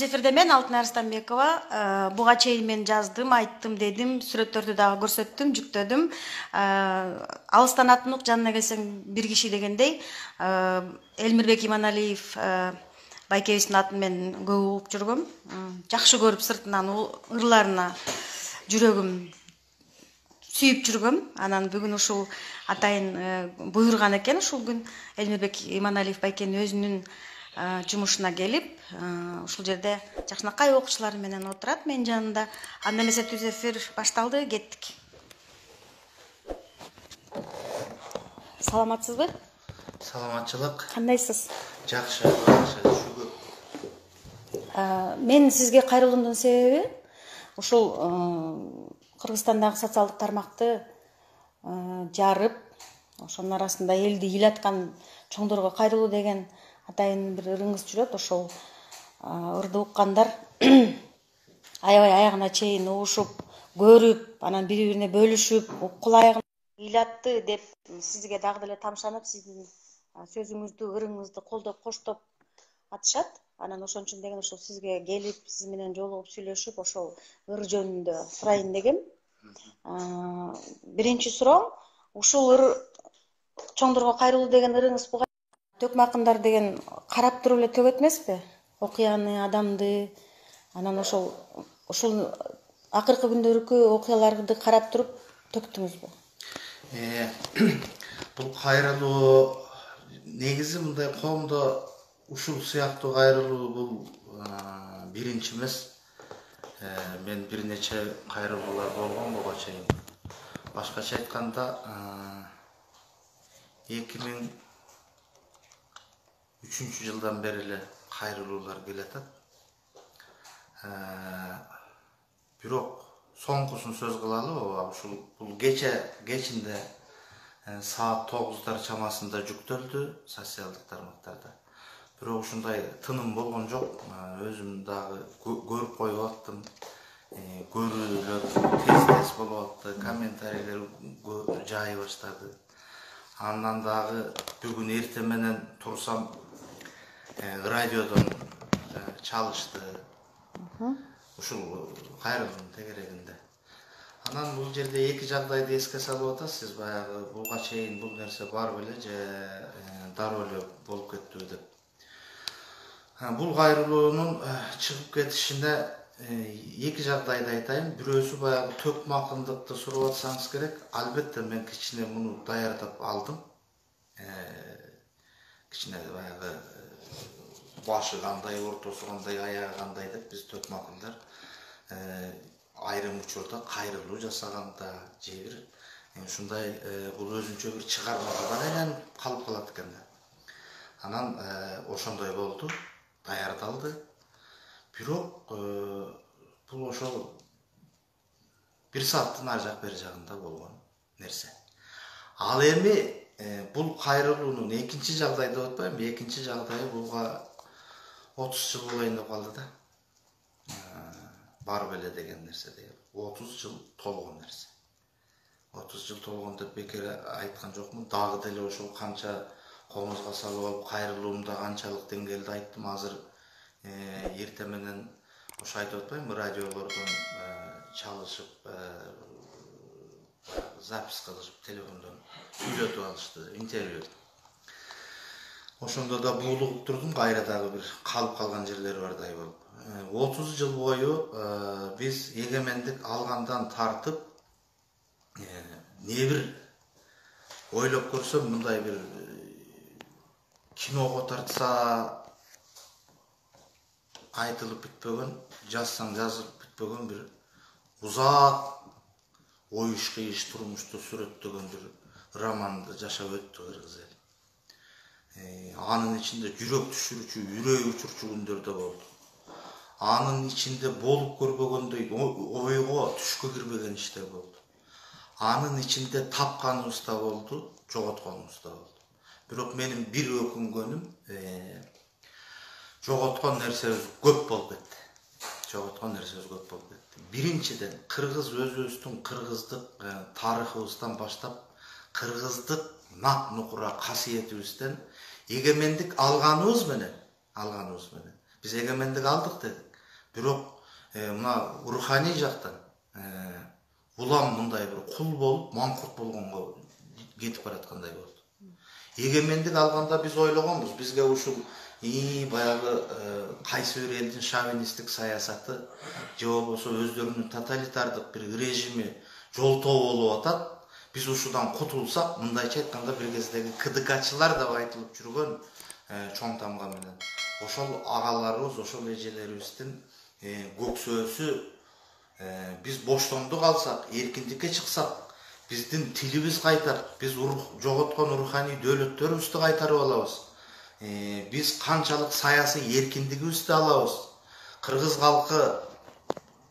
Өз эфирде мен Алтын Арыстанбекова. Буга чейин мен жаздым, айттым, дедим, сүрөттөрдү дагы көрсөттүм, жүктөдүм. Алыстан атынук, жанына келсең бир киши дегендей. Элмирбек Иманалиев байкебиздин атын мен көп угуп жүргөм. Жакшы көрүп сыртынан ырларына жүрөгүм сүйүп жүргөм. Анан бүгүн ушул атайын буйруган экен ушул күн Элмирбек Иманалиев байкенин өзүнүн жумушуна келип, ушул жерде жакшынакай окуучулар менен отурат менин жанымда. Анда эмесе түз эфир башталды, кеттик. Саламатсызбы? Саламатчылык. Кандайсыз? Жакшы, шүгүр. Мен сизге кайрылуумдун себеби ушул Кыргызстандагы социалдык тармакты жарып, ошонун арасында элди ыйлаткан чоңдорго кайрылуу деген атайын бир ырыңыз жүрөт. Ошол ырды уккандар аябай аягына чейин угушуп, көрүп, анан бири-бирине бөлүшүп, уккул аягына ыйлатты деп сизге дагы деле тамшанып, сиздин сөзүңүздү, ырыңызды колдоп, коштоп атышат. Анан ошон үчүн деген ошол сизге келип, сиз менен жолугуп сүйлөшүп, ошол ыр жөнүндө сурайын дегем. Биринчи суроо, ушул ыр чоңдорго кайрылуу деген ырыңыз буга төкмө акындар деген карап туруп эле төгөт эмеспи? Окуяны, адамды, анан ушул акыркы күндөркү окуяларды карап туруп төктүңүзбү? Бул кайрылуу негизи мындай коомдо ушул сыяктуу кайрылуу бул биринчи эмес. Мен бир нече кайрылуулар болгон буга чейин. Башкача айтканда 2003 жылдан бери эле кайрылуулар келатат. Бирок соңгусун сөз кылалы, ушул бул кечинде саат 9-дар чамасында жүктөлдү социалдык тармактарда. Бирок ушундай тыным болгон жок. Өзүм дагы көрүп коюп аттым. Көрүүлөр тез болуп атты, комментарийлер жай баштады. Андан дагы бүгүн эрте менен турсам радиодон чалышты. Ушул кайрылуунун тегерегинде. Анан бул жерде эки жагдайды эске салып атасыз. Сиз баягы буга чейин бул нерсе бар беле же дароо эле болуп кеттиби деп. Бул кайрылуунун чыгып кетишине эки жагдайды айтайын. Бирөөсү баягы төкмө акындыкты сурап атсаңыз керек. Албетте мен кичине муну даярдап алдым. Кичине баягы башы кандай, ортосу кандай, аягы кандай деп биз төкмө акындар айрым учурда кайрылуу жасаганда же бир ушундай бул өзүнчө бир чыгармага айланып калып калат экен да. Анан ошондой болду, даярдалды. Бирок бул ошол бир сааттын ар жак бери жагында болгон нерсе. Ал эми бул кайрылуунун экинчи жагдайды деп атпаймынбы? Экинчи жагдайы буга 30 жыл болайын деп калды да. Бар беле деген нерсе деп. 30 жыл толгон нерсе. 30 жыл толгон деп бекер айткан жокмун. Дагы деле ошол канча комузга салып алып кайрылуумда канчалык деңгээлде айттым. Азыр эрте менен ошо айтып атпаймынбы, радиолордон чалышып, запись кылышып, телефондон сүйлөтүп алышты, интервью. Ошондо да буулугуп турдум, кайра дагы бир калып калган жерлери бардай болуп. 30 жыл бою биз эгемендик алгандан тартып не бир ойлоп көрсөм, мындай бир киного тартса айтылып бүтпөгөн, жазсаң жазылып бүтпөгөн бир узак оюш кыйыш турмушту сүрөттөгөн бир романды жашап өттү кыргыз эли. Анын ичинде жүрөк түшүрүүчү, үрөй учурчу күндөр да болду. Анын ичинде болуп көрбөгөндөй ойго түшкө кирбеген иштер болду. Анын ичинде тапканыбыз да болду, жоготконубуз да болду. Бирок менин бир өкүнгөнүм жоготкон нерсебиз көп болуп кетти. Биринчиден кыргыз өзүбүздүн кыргыздык тарыхыбыздан баштап кыргыздык нак нукура касиетибизден эгемендик алганыбыз менен биз эгемендик алдык дедик. Бирок мына руханий жактан улам мындай бир кул болуп, маңкурт болгонго кетип бараткандай болду. Эгемендик алганда биз ойлогонбуз, бизге ушул баягы кайсы бир элдин шовинисттик саясаты же болбосо өздөрүнүн тоталитардык бир режими жолтоо болуп атат. Биз ушудан кутулсак, мындайча айтканда бир кездеги КДКчылар деп айтылып жүргөн чоң тамга менен ошол агаларыбыз, ошол эжелерибиздин көксөөсү биз боштондук алсак, эркиндикке чыксак, биздин тилибиз кайтат, биз жоготкон руханий дөөлөттөрүбүздү кайтарып алабыз. Биз канчалык саясий эркиндигибизди алабыз. Кыргыз калкы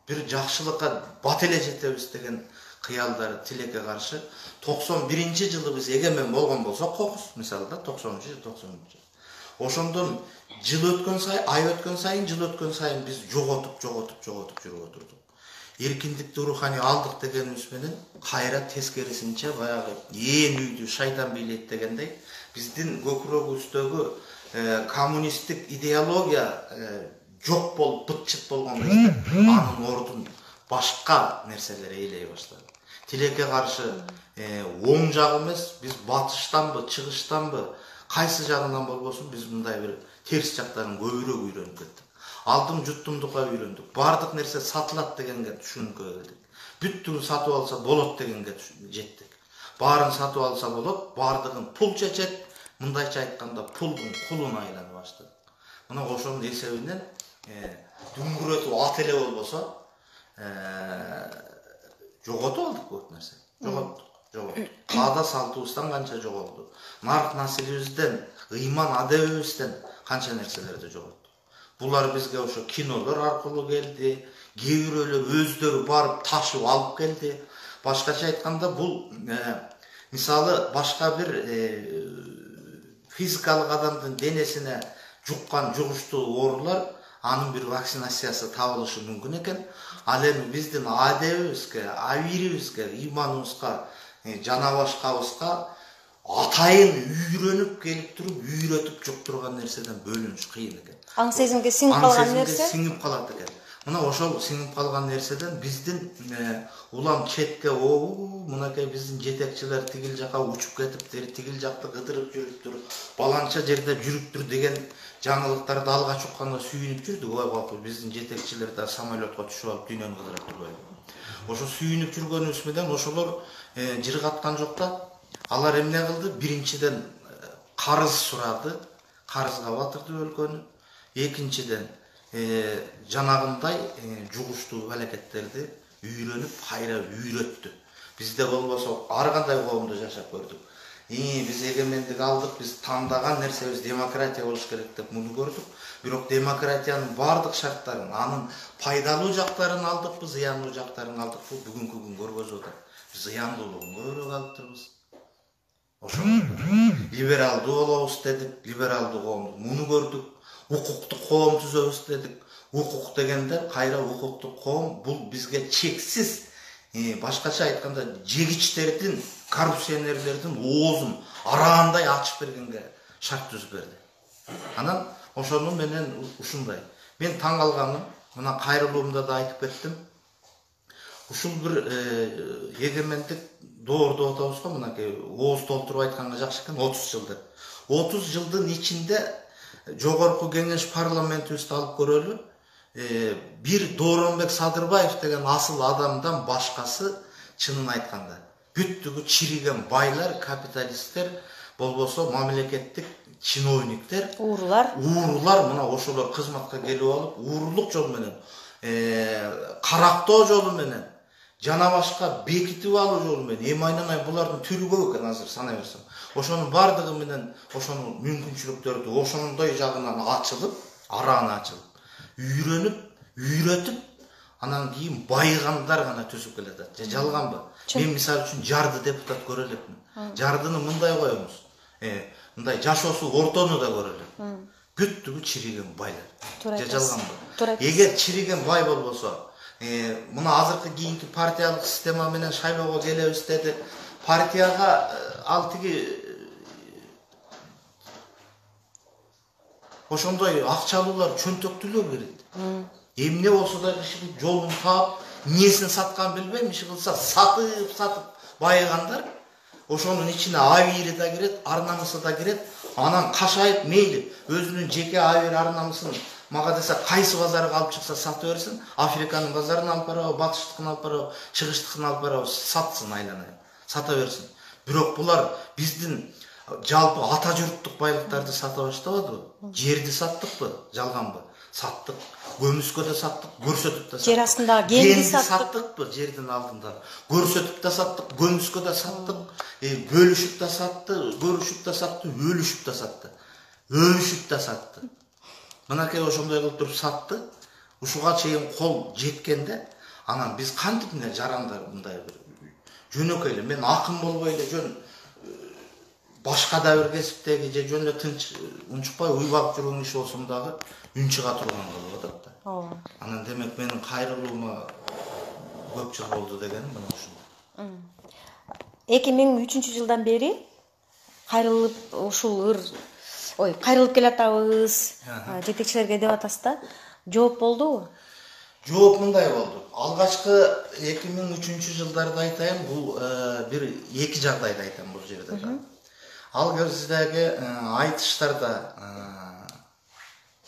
бир жакшылыкка бат эле жетебиз деген кыялдар тилекке каршы 91-жылы биз эгемен болгон болсок, кокус мисалы да 90-90. Ошондон жыл өткөн сайын, ай өткөн сайын, жыл өткөн сайын биз жоготуп жүрүп отурдук. Эркиндикти руханий алдык дегенибиз менен кайра тескерисинче баягы ээн үйдү шайтан бийлейт дегендей биздин көкүрөгүбүздөгү коммунисттик идеология жок болуп, быт-чыт болгон кезде анын ордун башка нерселер ээлей баштады. Тилекке каршы оң жак эмес, биз батыштанбы, чыгыштанбы, кайсы жагынан болбосун биз мындай бир терс жактарын көбүрөөк үйрөнүп кеттик. Алдым жуттумдукка үйрөндүк. Бардык нерсе сатылат дегенге түшүнүккө келдик. Бүттүгүн сатып алса болот дегенге жеттик. Баарын сатып алса болот, бардыгын пул чечет, мындайча айтканда пулдун кулуна айланып баштады. Мына ошонун эсебинен дүңгүрөтүп ат эле болбосо жоготуп алдык көп нерсе. Жоготтук. Ада салтыбыздан канча жоголду. Нарк насилибизден, ыйман адебибизден канча нерселерди жоготтук. Булар бизге ошо кинолор аркылуу келди, кээ бирөөлөр өздөрү барып ташып алып келди. Башкача айтканда бул мисалы башка бир физикалык адамдын денесине жуккан жугуштуу оорулар анын бир вакцинациясы табылышы мүмкүн экен. Ал эми биздин адебибизге, абийирибизге, ыйманыбызга, жана башкабызга атайын үйрөнүп келип туруп, үйрөтүп жуктурган нерседен бөлүнүш кыйын экен. Аң сезимге сиңип калган нерсе? Сиңип калат экен. Мына ошол сиңип калган нерседен биздин улам четке мынакей биздин жетекчилер тигил жака учуп кетиптир, тигил жакты кыдырып жүрүптүр, баланча жерде жүрүптүр деген жаңылыктарды алга чукканда сүйүнүп жүрдүк. Ой, биздин жетекчилер да самолетко түшүп алып дүйнөнү кыдырып турбайбы. Ошо сүйүнүп жүргөнүбүз менен ошолор жыргаткан жок да. Алар эмне кылды? Биринчиден карыз сурады, карызга батырды өлкөнү. Экинчиден жанагындай жугуштуу аракеттерди үйрөнүп, кайра үйрөттү. Бизде болбосо ар кандай коомдо жашап көрдүк. Биз эгемендик алдык, биз тандаган нерсебиз демократия болуш керек деп муну көрдүк. Бирок демократиянын бардык шарттарын, анын пайдалуу жактарын алдыкпы, зыяндуу жактарын алдыкпы, бүгүнкү күн көргөзүп атат. Биз зыяндуулугун көбүрөөк алыптырбыз. Ошо либералдуу болобуз дедик, либералдуу коом муну көрдүк. Укуктук коом түзөбүз дедик. Укук дегенде кайра укуктук коом бул бизге чексиз, башкача айтканда жегичтердин, коррупционерлердин оозун араандай ачып бергенге шарт түзүп берди. Анан ошону менен ушундай. Мен таң калганым, мына кайрылуумда да айтып кеттим. Ушул бир эгемендик доордоп атабыз го, мынакей ооз толтуруп айтканга жакшы экен, 30 жыл деп. 30 жылдын ичинде жогорку кеңеш парламентибизди алып көрөлү. Бир Дооронбек Садырбаев деген асыл адамдан башкасы чынын айтканда бүттүгү чириген байлар, капиталисттер, болбосо мамлекеттик чиновниктер, уурулар мына ошолор кызматка келип алып, уурулук жол менен, карактоо жолу менен, жана башка бекитип алуу жолу менен, эми булардын түрү көп экен азыр санай берсем. Ошонун бардыгы менен ошонун мүмкүнчүлүктөрдү ошондой жагынан ачылып, арааны ачылып, үйрөнүп, үйрөтүп, анан кийин байыгандар гана түзүп келатат. Же жалганбы? Мен мисалы үчүн жарды депутат көрө элекмин. Жардыны мындай коебуз. Мындай жашоосу ортону да көрө элек. Бүттүгү чириген байлар. Же жалганбы? Эгер чириген бай болбосо, мына азыркы кийинки партиялык система менен шайлоого келебиз деди. Партияга ал тиги ошондой акчалуулар чөнтөктүүлөр берет. Emne olsa da kişi yolun taap, niyesini satkan bilmem, işi kılsa satıp bayıganlar, oşonun içine aviri da giret, arnamısı da giret, anan kaşayıp meyli, özünün jeke aviri arnamısını, maga dese kaysı bazarı alıp çıksa satı versin, Afrikanın bazarını alıp barabı, batıştıkını alıp barabı, çıkıştıkını alıp barabı, satsın aylanayım, sata versin. Bирок bular bizdin жалпы ата жұрттық байлықтарды сата баштабады. Жерді саттық па, жалған ба? Саттық. Көміскі де саттық, көрсетіп те саттық. Жер астындағы генді саттық па, жердің алдында. Көрсетіп те саттық, көміскі де саттық. Бөлішіп те сатты, көрішіп те сатты, өлішіп те сатты. Өлішіп те сатты. Мынакей ошондой кылып туруп сатты. Ушуга чейин кол жеткенде, анан биз кантип мына жарандар мындай бир жөнөкөйлө, мен акын болбой эле жөн башка да бир кесиптеги же жөн эле тынч унчукпай уйбап жүргөн иш болсом дагы үн чыга турган болуп атат да. Анан демек менин кайрылуума көп жыл болду деген мына ушундай. 2003-жылдан бери кайрылып ушул кайрылып келатабыз, жетекчилерге деп атасыз да. Жооп болдубу? Жооп мындай болду. Алгачкы 2003-жылдарда айтайын, бул бир эки жагдайды айтам бул жерде. Ал кездеги айтыштарда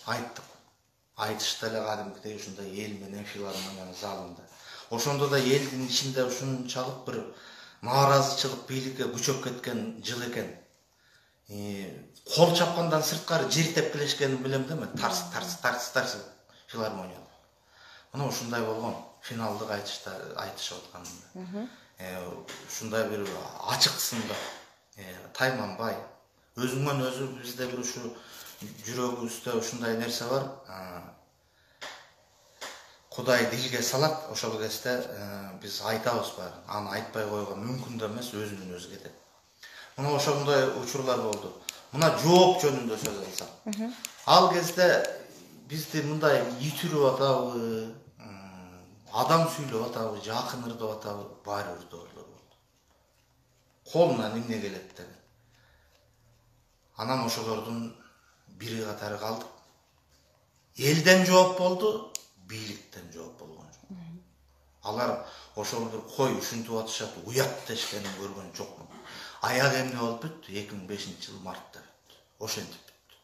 айттык. Айтышта эле кадимкидей ушундай эл менен филармониянын залында. Ошондо да элдин ичинде ушунчалык бир нааразычылык бийликке күчөп кеткен жыл экен. Кол чапкандан сырткары жер тепкилешкенин билем да мен. Тарс филармонияда. Мына ушундай болгон финалдык айтышып атканында. Ушундай бир ачык сында тайманбай, өзүңөн өзү бизде бир ушу жүрөгүбүздө ушундай нерсе бар. Кудай дилге салат, ошол кезде биз айтабыз бар. Аны айтпай койгон мүмкүн да эмес, өзүнөн өзү кетет. Мына ошондой учурлар болду. Мына жооп жөнүндө сөз алсак. Ал кезде бизди мындай итүрүп атабы, адам сүйлөп атабы, жакын ырдап атабы, баары ырдоолор болду. Колунан эмне келет деген. Анан ошолордун бири катары калдык. Элден жооп болду, бийликтен жооп болгон жок. Алар ошол бир кой ушинтип атышат, уят дешкенин көргөн жокмун. Аяк эмне болуп бүттү? 2005-жыл мартта бүттү. Ошентип бүттү.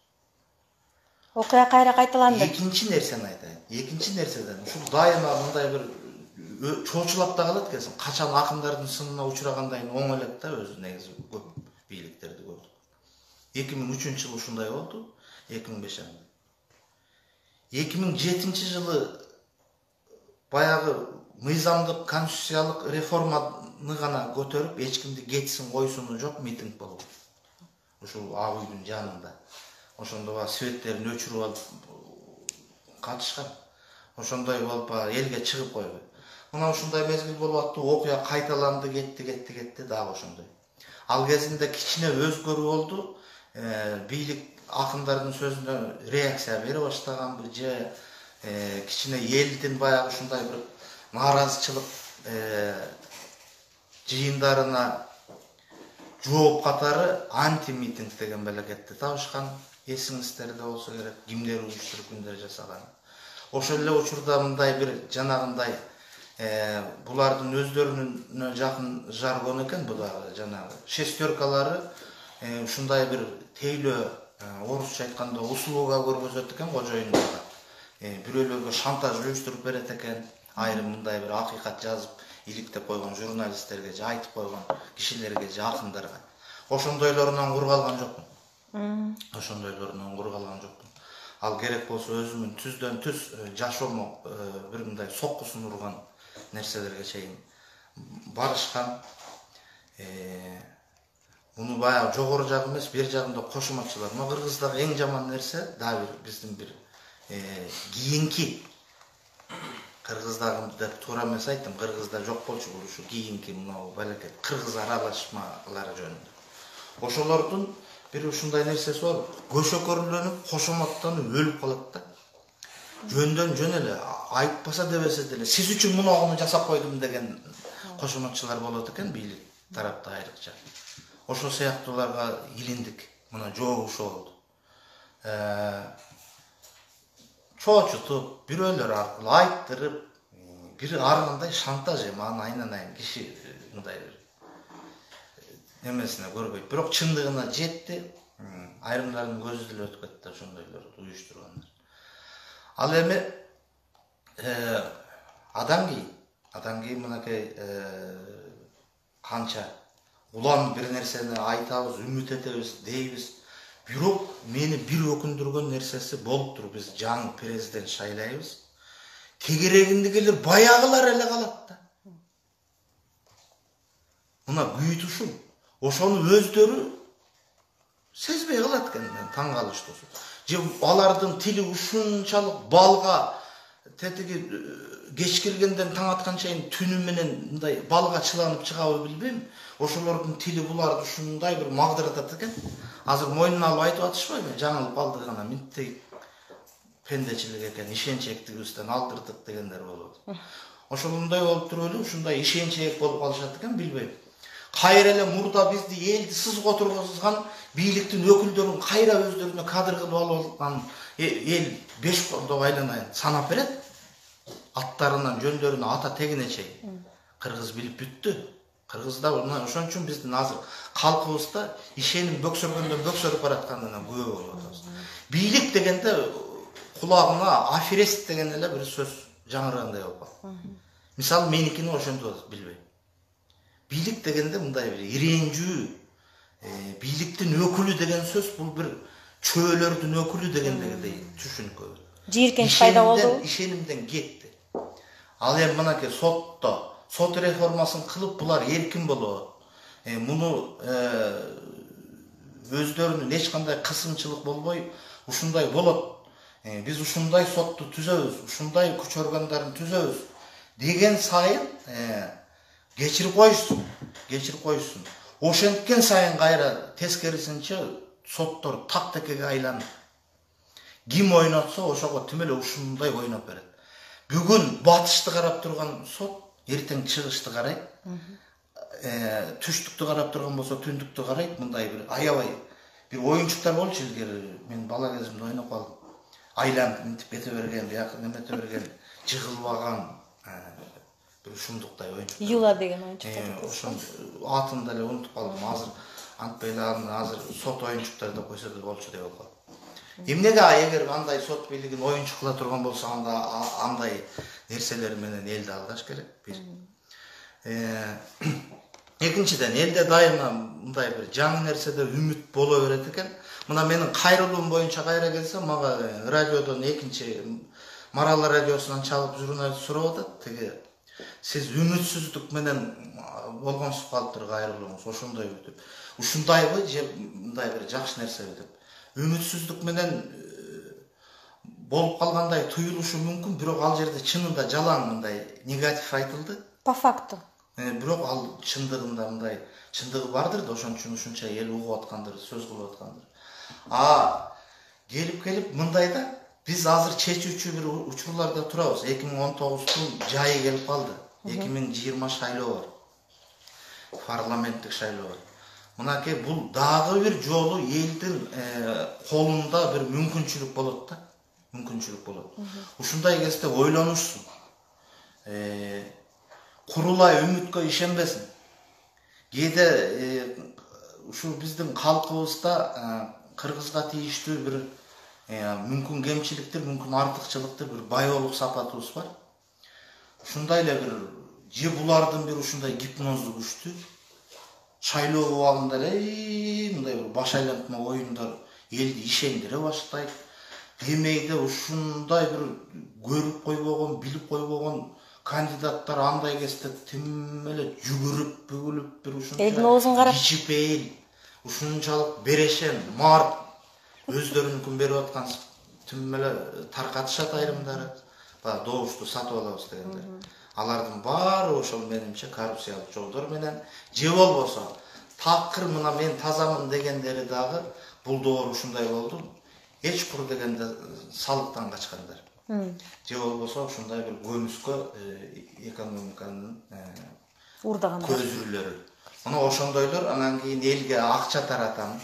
Окуя кайра кайталанды. Экинчи нерсени айтайын. Экинчи нерседен ушул дайыма мындай бир чоочулап да калат экенсиң. Качан акындардын сынына учурагандай оң элек да өзү негизи көп бийликтерди көрдүк. 2003-жыл ушундай болду, 2005. 2007-жылы баягы мыйзамдык конституциялык реформаны гана көтөрүп, эч кимди кетсин койсуну жок митинг болду. Ушул Ак үйдүн жанында. Ошондо светтерин өчүрүп алып катышкан. Ошондой болуп элге чыгып койбой. Мына ушундай мезгил болуп аттı, окуя кайталанды, кетти дагы ошондой. Ал кезинде кичине өзгөрүү болду. Бийлик акындардын сөзүнө реакция бере баштаган бир же кичине элдин баягы ушундай бир нааразычылык жыйындарына жооп катары анти-митинг деген белекетти табышкан. Эсиңиздерде болсо керек, кимдер уюштуруп күндөр жасаган. Ошол эле учурда мындай бир жанагындай булардын өздөрүнө жакын жаргон экен, бу дагы жанагы шестеркалары ушундай бир тейлөө, орусча айтканда услуга көргөзөт экен кожоюндага. Бирөөлөргө шантаж уюштуруп берет экен, айрым мындай бир акыйкат жазып иликтеп койгон журналисттерге же айтып койгон кишилерге же акындарга. Ошондойлорунан кургалган жокмун. Ошондойлорунан кургалган жокмун. Ал керек болсо өзүмүн түздөн түз жашоомо бир мындай соккусун урган нерселерге чейин барышкан. Муну баягы жогору жагы эмес, бер жагында кошуматчылар. Мына Кыргыздагы эң жаман нерсе дагы биздин бир кийинки Кыргыздагы деп туура эмес айттым, Кыргызда жок болчу бул ушу кийинки мына балекет кыргыз аралашмалары жөнүндө. Ошолордун бир ушундай нерсеси бар. Көшөкөрлөнүп, кошоматтанып өлүп калат да. Жөндөн жөн эле айтпаса дебесе деле сиз үчүн мунуну жасап койдум деген кошоматчылар болот экен бийлик тарапта айрыкча. Ошол сыяктууларга илиндик. Мына жооп ошо болду. çoğutup, birileri arkalı ayttırıp, biri argınday şantaj ema aynan kişi mындай nemesine görбөйт. Бирок чындыгына жетти. Айрымдардын көзү деле өтүп кетти ошондойлорду уюштургандар. Ал эми адан кийин мынакей канча улам бир нерсени айтабыз, үмүт этебиз, дейбиз. Бирок мени бир өкүндүргөн нерсеси болуптур. Биз жаңы президент шайлайбыз. Тегерегиндегилер баягылар эле калат да. Мына бүйүт ушул. Ошону өздөрү сезбей калат экен, таң калыштуу. Же алардын тили ушунчалык балга тетиги кеч келгенден таң атканчайын түнү менен мындай балга чыланып чыгабы билбейм. Ошолордун тили буларды ушундай бир магдыртат экен. Азыр мойнуна алып айтып атышпайбы? Жаңылып калды гана минтей пендечилик экен, ишенчектигибизден алдырдык дегендер болот. Ошондой болуп туруп эле ушундай ишенчек болуп калышат экен, билбейм. Кайра эле мурда бизди элди сызга отургузган бийликтин өкүлдөрүн кайра өздөрүнө кадыр кылып алып алган эл 5 кондоп айланайын санап берет. Аттарынан, жөндөрүнө ата тегине чейин. Кыргыз билип бүттү. Кыргызда ошон үчүн биздин азыр калкыбызда ишеним бөксөргөндөн бөксөрүп баратканына күбө болуп атабыз. Бийлик дегенде кулагына аферист деген эле бир сөз жаңыргандай болуп калат. Мисалы меникини ошентип атат, билбейм. Бийлик дегенде мындай бир иренжүү, бийликтин өкүлү деген сөз бул бир чөөлөрдүн өкүлү дегендей түшүнүккө. Жийиркенч пайда болду. Ишенимден кетти. Ал эми мынакей сот реформасын кылып булар эркин болот. Муну өздөрүнүн эч кандай кысымчылык болбой ушундай болот. Биз ушундай сотту түзөбүз, ушундай күч органдарын түзөбүз деген сайын кечирип коюшсун. Ошенткен сайын кайра тескерисинче соттор тактекеге айланып. Ким ойнотсо ошого тим эле ушундай ойноп берет. Бүгүн батышты карап турган сот эртең чыгышты карайт. Түштүктү карап турган болсо түндүктү карайт. Мындай бир аябай бир оюнчуктар болчу илгери. Мен бала кезимде ойноп калдым. Айланып мынтип кете берген, бияка немете берген, жыгылбаган бир ушундуктай оюнчуктар. Юла деген оюнчуктар. Ошон атын деле унутуп калдым. Азыр антпейларын азыр сот оюнчуктар деп койсо да болчу деп калдым. Эмнеге эгер андай сот бийлигин оюнчу кыла турган болсо андай нерселер менен элди алдаш керек. Экинчиден элде дайыма мындай бир жаңы нерседе үмүт боло берет экен. Мына менин кайрылуум боюнча кайра келсе, мага радиодон экинчи Марал радиосунан чалып журналист сурап атат. Теги сиз үмүтсүздүк менен болгон сукалыптыр кайрылууңуз ошондой деп. Ушундайбы же мындай бир жакшы нерсеби деп. Үмүтсүздүк менен болуп калгандай туюлушу мүмкүн, бирок ал жерде чынында жалаң мындай негатив айтылды. По факту. Бирок ал чындыгында мындай чындыгы бардыр да, ошон үчүн ушунча эл угуп аткандыр, сөз кылып аткандыр. Келип мындайда биз азыр чечүүчү бир учурларда турабыз. 2019-тун жайы келип калды. 2020 шайлоо бар. Парламенттик шайлоо бар. Мынакей бул дагы бир жолу элдин колунда бир мүмкүнчүлүк болот да. Мүмкүнчүлүк болот. Ушундай кезде ойлонушсун. Курулай үмүткө ишенбесин. Кээде ушул биздин калкыбызда кыргызга тийиштүү бир мүмкүн кемчиликтер, мүмкүн артыкчылыктар, бир байоолук сапатыбыз бар. Ушундай эле бир же булардын бир ушундай гипноздуу күчтүү шайлоо убагында эле мындай бир баш айлантма оюндар элди ишендире баштайт. Демейде ушундай бир көрүп койбогон, билип койбогон кандидаттар андай кезде тим эле жүгүрүп, бүгүлүп бир ушунча элдин оозун карап ичипейл, ушунчалык берешен, март өздөрүнүкүн берип аткан тим эле таркатышат айрымдары. Баягы добушту сатып алабыз дегендер. Алардын баары ошол менимче коррупциялык жолдор менен же болбосо такыр мына мен тазамын дегендери дагы бул доор ушундай болду. Эч кур дегенде салыктан качкандар. Же болбосо ушундай бир көмүскө экономиканын урдагандар. көзүрлөрү. Мына ошондойлор анан кийин элге акча таратам.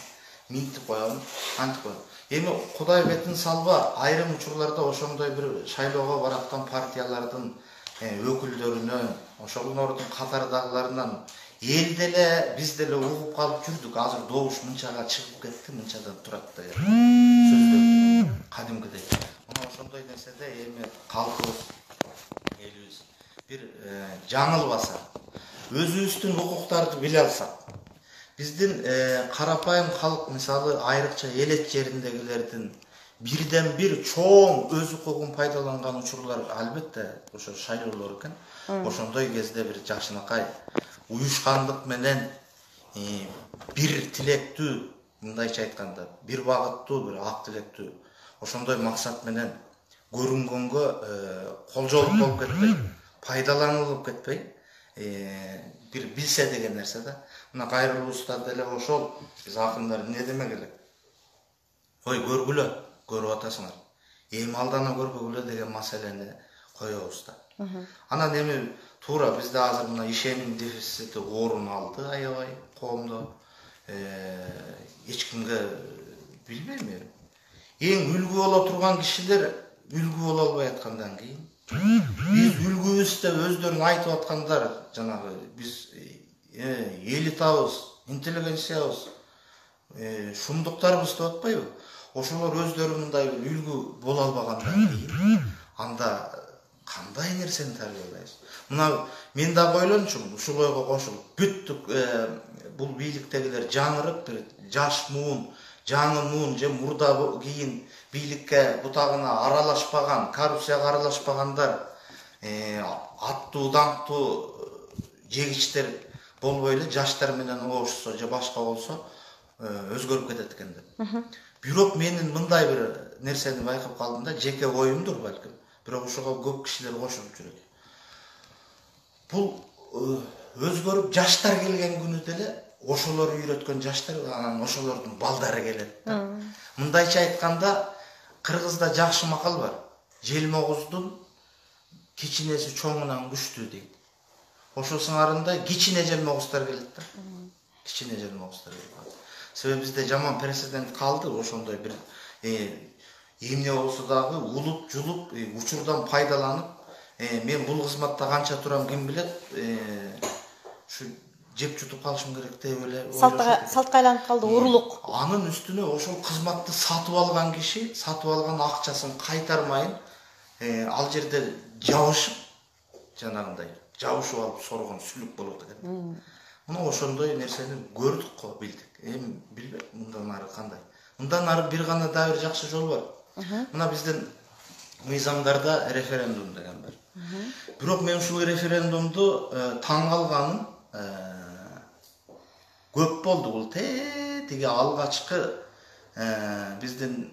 минтип коебун, антип коебун. Эми Кудай бетин салба, айрым учурларда ошондой бир шайлоого бараткан партиялардын өкүлдөрүнөн, ошолордун катардагыларынан эл деле, биз деле угуп калып жүрдүк. Азыр добуш мынчага чыгып кетти, мынчадан турат деген сөздөр кадимкидей. Мына ошондой нерседе эми калкыбыз, элибиз бир жаңылбаса, өзүбүздүн укуктарды биле алсак, биздин карапайым калк, мисалы айрыкча элет жериндегилердин бирден бир чоң өз укугун пайдаланган учурлар албетте ошо шайлоолор экен. Ошондой кезде бир жакшынакай уюшкандык менен бир тилектүү, мындайча айтканда, бир багыттуу, бир ак тилектүү, ошондой максат менен көрүнгөнгө колжолук болуп кетпей, пайдаланылып кетпей, бир билсе деген нерсе да. Мына кайрылуубузда деле ошол, биз акындар эмне демек элек? Ой, көргүлө, көрүп атасыңар. Эми алдана көрбөгүлө деген маселени коебуз да. Анан эми туура бизде азыр мына ишеним дефицити орун алды аябай коомдо. Эч кимге билбейм эми. Эң үлгү боло турган кишилер үлгү боло албай аткандан кийин, биз үлгүбүздө өздөрүн айтып аткандар, жанагы биз элитабыз, интеллигенциябыз, шумдуктарбыз деп атпайбы? Ошолор өздөрү мындай үлгү боло албагандан кийин, анда кандай нерсени тарбиялайбыз? Мына мен да ойлончумун, ушул ойго кошулуп, бүттүк бул бийликтегилер жаңырып, бир жаш муун, жаңы муун же мурда кийин бийликке бутагына аралашпаган, коррупцияга аралашпагандар, аттуу, даңктуу жегичтер болбой эле жаштар менен обошсо же башка болсо өзгөрүп кетет экен деп. Бирок менин мындай бир нерсени байкап калдым да, жеке оюмдур балким. Бирок ошого көп кишилер кошулуп жүрөт. Бул өзгөрүп жаштар келген күнү деле ошолор үйрөткөн жаштар, анан ошолордун балдары келет да. Мындайча айтканда, Кыргызда жакшы макал бар. Желмогуздун кичинеси чоңунан күчтүү дейт. Ошол сыңарындай кичине желмогуздар келет да. Кичине желмогуздар келет. Себеби бизде жаман прецедент калды, ошондой бир эмне болсо дагы улуп, жулуп, учурдан пайдаланып, мен бул кызматта канча турам ким билет, ушу жеп жутуп калышым керек деп эле Салтка айланып калды, урурлук. Анын үстүнө ошол кызматты сатып алган киши, сатып алган акчасын кайтармайын, ал жерде жабышып, жанагындай жабышып алып соргон сүлүк болот экен. Мына ошондой нерсени көрдүк го, билдик. Эми билбейм мындан ары кандай. Мындан ары бир гана да бир жакшы жол бар. Мына биздин мыйзамдарда референдум деген бар. Бирок мен ушул референдумду таң калганым көп болду. Бул тиги алгачкы биздин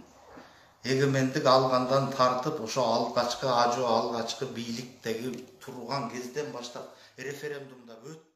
эгемендик алгандан тартып, ошо алгачкы ажоо, алгачкы бийликтеги турган кезден баштап референдумдар өтүп